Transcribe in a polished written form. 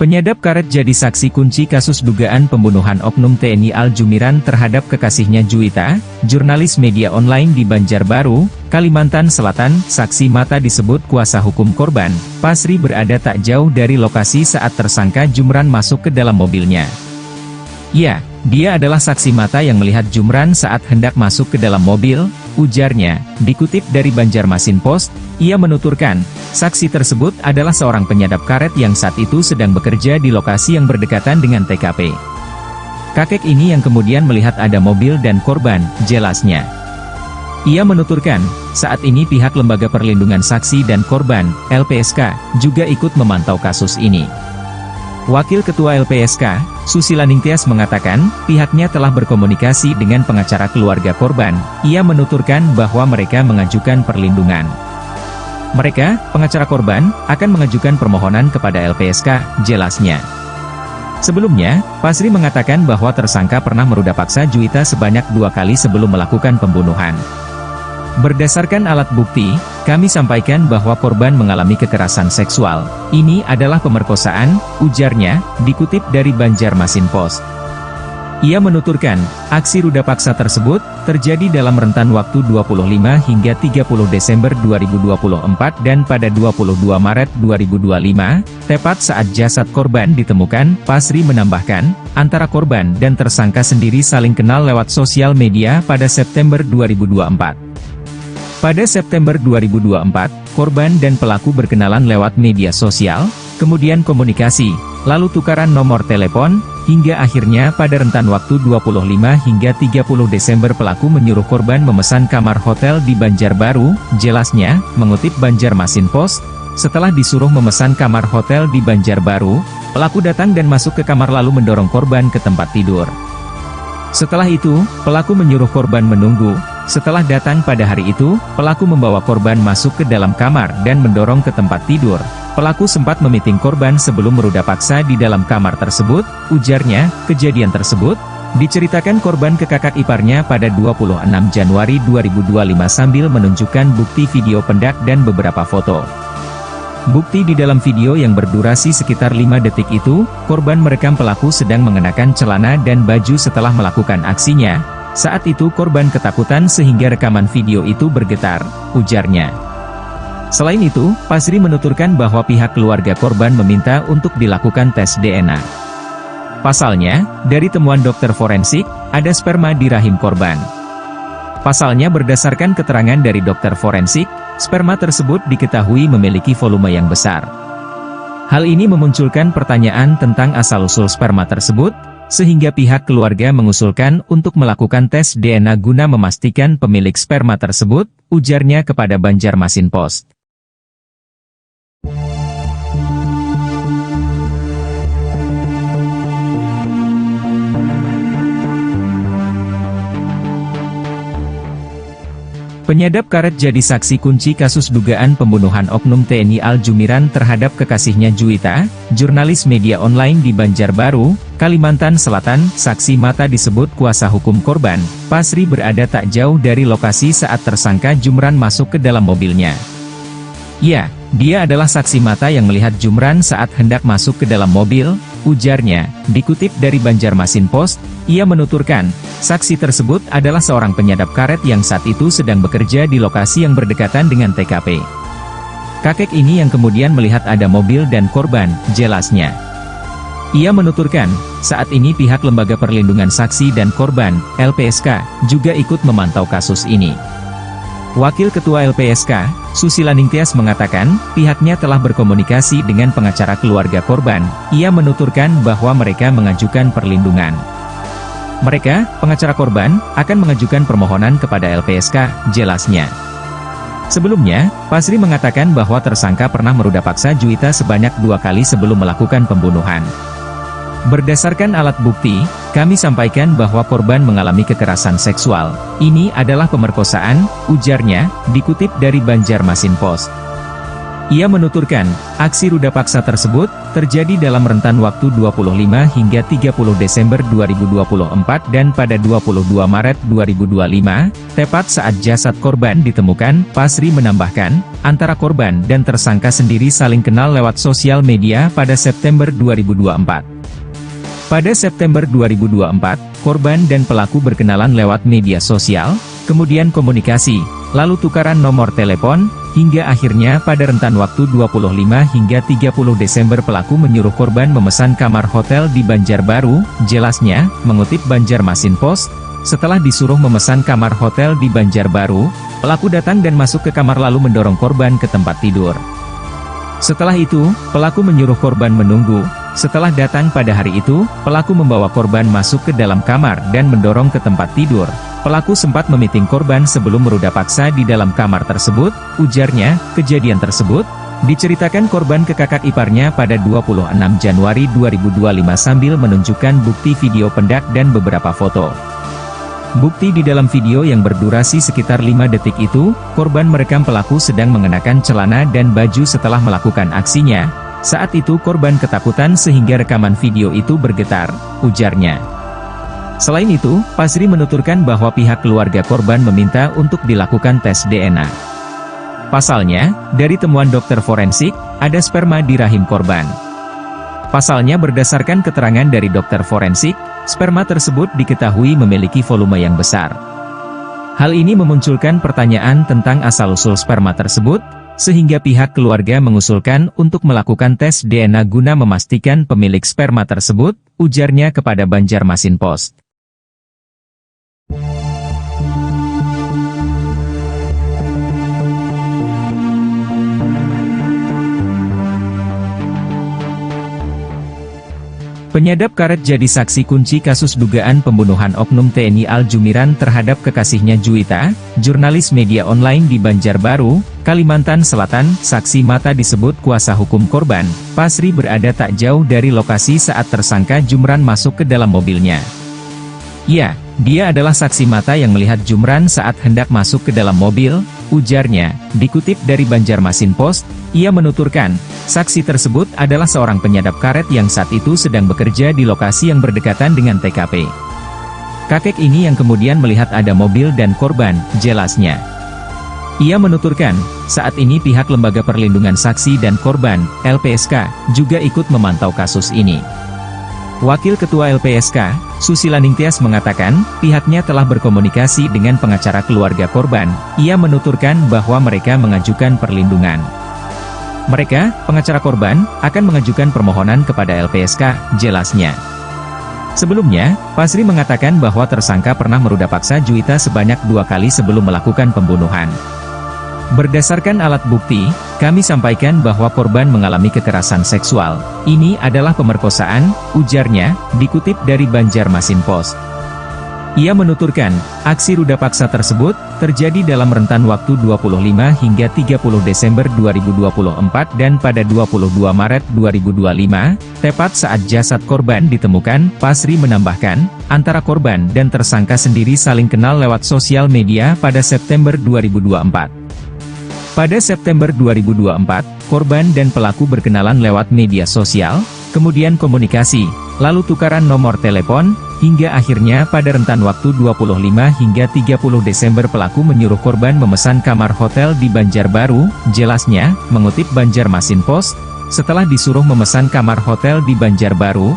Penyadap karet jadi saksi kunci kasus dugaan pembunuhan oknum TNI Al-Jumiran terhadap kekasihnya Juwita, jurnalis media online di Banjarbaru, Kalimantan Selatan. Saksi mata disebut kuasa hukum korban, Pasri berada tak jauh dari lokasi saat tersangka Jumran masuk ke dalam mobilnya. Ya, dia adalah saksi mata yang melihat Jumran saat hendak masuk ke dalam mobil, ujarnya. Dikutip dari Banjarmasin Post, ia menuturkan, saksi tersebut adalah seorang penyadap karet yang saat itu sedang bekerja di lokasi yang berdekatan dengan TKP. Kakek ini yang kemudian melihat ada mobil dan korban, jelasnya. Ia menuturkan, saat ini pihak Lembaga Perlindungan Saksi dan Korban, LPSK, juga ikut memantau kasus ini. Wakil Ketua LPSK, Susila Ningtyas mengatakan, pihaknya telah berkomunikasi dengan pengacara keluarga korban. Ia menuturkan bahwa mereka mengajukan perlindungan. Mereka, pengacara korban, akan mengajukan permohonan kepada LPSK, jelasnya. Sebelumnya, Pasri mengatakan bahwa tersangka pernah meruda paksa Juwita sebanyak 2 kali sebelum melakukan pembunuhan. Berdasarkan alat bukti, kami sampaikan bahwa korban mengalami kekerasan seksual. Ini adalah pemerkosaan, ujarnya, dikutip dari Banjarmasin Post. Ia menuturkan, aksi ruda paksa tersebut terjadi dalam rentan waktu 25 hingga 30 Desember 2024 dan pada 22 Maret 2025, tepat saat jasad korban ditemukan. Pasri menambahkan, antara korban dan tersangka sendiri saling kenal lewat sosial media pada September 2024. Pada September 2024, korban dan pelaku berkenalan lewat media sosial, kemudian komunikasi, lalu tukaran nomor telepon, hingga akhirnya pada rentan waktu 25 hingga 30 Desember pelaku menyuruh korban memesan kamar hotel di Banjarbaru, jelasnya, mengutip Banjarmasin Post. Setelah disuruh memesan kamar hotel di Banjarbaru, pelaku datang dan masuk ke kamar lalu mendorong korban ke tempat tidur. Setelah itu, pelaku menyuruh korban menunggu. Setelah datang pada hari itu, pelaku membawa korban masuk ke dalam kamar dan mendorong ke tempat tidur. Pelaku sempat memiting korban sebelum meruda paksa di dalam kamar tersebut, ujarnya. Kejadian tersebut diceritakan korban ke kakak iparnya pada 26 Januari 2025 sambil menunjukkan bukti video pendak dan beberapa foto. Bukti di dalam video yang berdurasi sekitar 5 detik itu, korban merekam pelaku sedang mengenakan celana dan baju setelah melakukan aksinya. Saat itu korban ketakutan sehingga rekaman video itu bergetar, ujarnya. Selain itu, Pasri menuturkan bahwa pihak keluarga korban meminta untuk dilakukan tes DNA. Pasalnya, dari temuan dokter forensik, ada sperma di rahim korban. Pasalnya berdasarkan keterangan dari dokter forensik, sperma tersebut diketahui memiliki volume yang besar. Hal ini memunculkan pertanyaan tentang asal-usul sperma tersebut, sehingga pihak keluarga mengusulkan untuk melakukan tes DNA guna memastikan pemilik sperma tersebut, ujarnya kepada Banjarmasin Post. Penyadap karet jadi saksi kunci kasus dugaan pembunuhan oknum TNI Al-Jumiran terhadap kekasihnya Juwita, jurnalis media online di Banjarbaru, Kalimantan Selatan. Saksi mata disebut kuasa hukum korban, Pasri berada tak jauh dari lokasi saat tersangka Jumran masuk ke dalam mobilnya. Ya, dia adalah saksi mata yang melihat Jumran saat hendak masuk ke dalam mobil, ujarnya. Dikutip dari Banjarmasin Post, ia menuturkan, saksi tersebut adalah seorang penyadap karet yang saat itu sedang bekerja di lokasi yang berdekatan dengan TKP. Kakek ini yang kemudian melihat ada mobil dan korban, jelasnya. Ia menuturkan, saat ini pihak Lembaga Perlindungan Saksi dan Korban, LPSK, juga ikut memantau kasus ini. Wakil Ketua LPSK, Susila Ningtyas mengatakan, pihaknya telah berkomunikasi dengan pengacara keluarga korban. Ia menuturkan bahwa mereka mengajukan perlindungan. Mereka, pengacara korban, akan mengajukan permohonan kepada LPSK, jelasnya. Sebelumnya, Pasri mengatakan bahwa tersangka pernah meruda paksa Juwita sebanyak 2 kali sebelum melakukan pembunuhan. Berdasarkan alat bukti, kami sampaikan bahwa korban mengalami kekerasan seksual. Ini adalah pemerkosaan, ujarnya, dikutip dari Banjarmasin Post. Ia menuturkan, aksi ruda paksa tersebut terjadi dalam rentan waktu 25 hingga 30 Desember 2024 dan pada 22 Maret 2025, tepat saat jasad korban ditemukan. Pasri menambahkan, antara korban dan tersangka sendiri saling kenal lewat sosial media pada September 2024. Pada September 2024, korban dan pelaku berkenalan lewat media sosial, kemudian komunikasi, lalu tukaran nomor telepon, hingga akhirnya pada rentan waktu 25 hingga 30 Desember pelaku menyuruh korban memesan kamar hotel di Banjarbaru. Jelasnya, mengutip Banjarmasin Post, setelah disuruh memesan kamar hotel di Banjarbaru, pelaku datang dan masuk ke kamar lalu mendorong korban ke tempat tidur. Setelah itu, pelaku menyuruh korban menunggu. Setelah datang pada hari itu, pelaku membawa korban masuk ke dalam kamar dan mendorong ke tempat tidur. Pelaku sempat memiting korban sebelum meruda paksa di dalam kamar tersebut, ujarnya. Kejadian tersebut diceritakan korban ke kakak iparnya pada 26 Januari 2025 sambil menunjukkan bukti video pendak dan beberapa foto. Bukti di dalam video yang berdurasi sekitar 5 detik itu, korban merekam pelaku sedang mengenakan celana dan baju setelah melakukan aksinya. Saat itu korban ketakutan sehingga rekaman video itu bergetar, ujarnya. Selain itu, Pasri menuturkan bahwa pihak keluarga korban meminta untuk dilakukan tes DNA. Pasalnya, dari temuan dokter forensik, ada sperma di rahim korban. Pasalnya berdasarkan keterangan dari dokter forensik, sperma tersebut diketahui memiliki volume yang besar. Hal ini memunculkan pertanyaan tentang asal-usul sperma tersebut, sehingga pihak keluarga mengusulkan untuk melakukan tes DNA guna memastikan pemilik sperma tersebut, ujarnya kepada Banjarmasin Post. Penyadap karet jadi saksi kunci kasus dugaan pembunuhan oknum TNI Al-Jumiran terhadap kekasihnya Juwita, jurnalis media online di Banjarbaru, Kalimantan Selatan. Saksi mata disebut kuasa hukum korban. Pasri berada tak jauh dari lokasi saat tersangka Jumran masuk ke dalam mobilnya. Ya, dia adalah saksi mata yang melihat Jumran saat hendak masuk ke dalam mobil, ujarnya. Dikutip dari Banjarmasin Post, ia menuturkan, saksi tersebut adalah seorang penyadap karet yang saat itu sedang bekerja di lokasi yang berdekatan dengan TKP. Kakek ini yang kemudian melihat ada mobil dan korban, jelasnya. Ia menuturkan, saat ini pihak Lembaga Perlindungan Saksi dan Korban, LPSK, juga ikut memantau kasus ini. Wakil Ketua LPSK, Susila Ningtyas mengatakan, pihaknya telah berkomunikasi dengan pengacara keluarga korban. Ia menuturkan bahwa mereka mengajukan perlindungan. Mereka, pengacara korban, akan mengajukan permohonan kepada LPSK, jelasnya. Sebelumnya, Pasri mengatakan bahwa tersangka pernah meruda paksa Juwita sebanyak 2 kali sebelum melakukan pembunuhan. Berdasarkan alat bukti, kami sampaikan bahwa korban mengalami kekerasan seksual. Ini adalah pemerkosaan, ujarnya, dikutip dari Banjarmasin Post. Ia menuturkan, aksi ruda paksa tersebut terjadi dalam rentan waktu 25 hingga 30 Desember 2024 dan pada 22 Maret 2025, tepat saat jasad korban ditemukan. Pasri menambahkan, antara korban dan tersangka sendiri saling kenal lewat sosial media pada September 2024. Pada September 2024, korban dan pelaku berkenalan lewat media sosial, kemudian komunikasi, lalu tukaran nomor telepon, hingga akhirnya pada rentan waktu 25 hingga 30 Desember pelaku menyuruh korban memesan kamar hotel di Banjarbaru. Jelasnya, mengutip Banjarmasin Post, setelah disuruh memesan kamar hotel di Banjarbaru,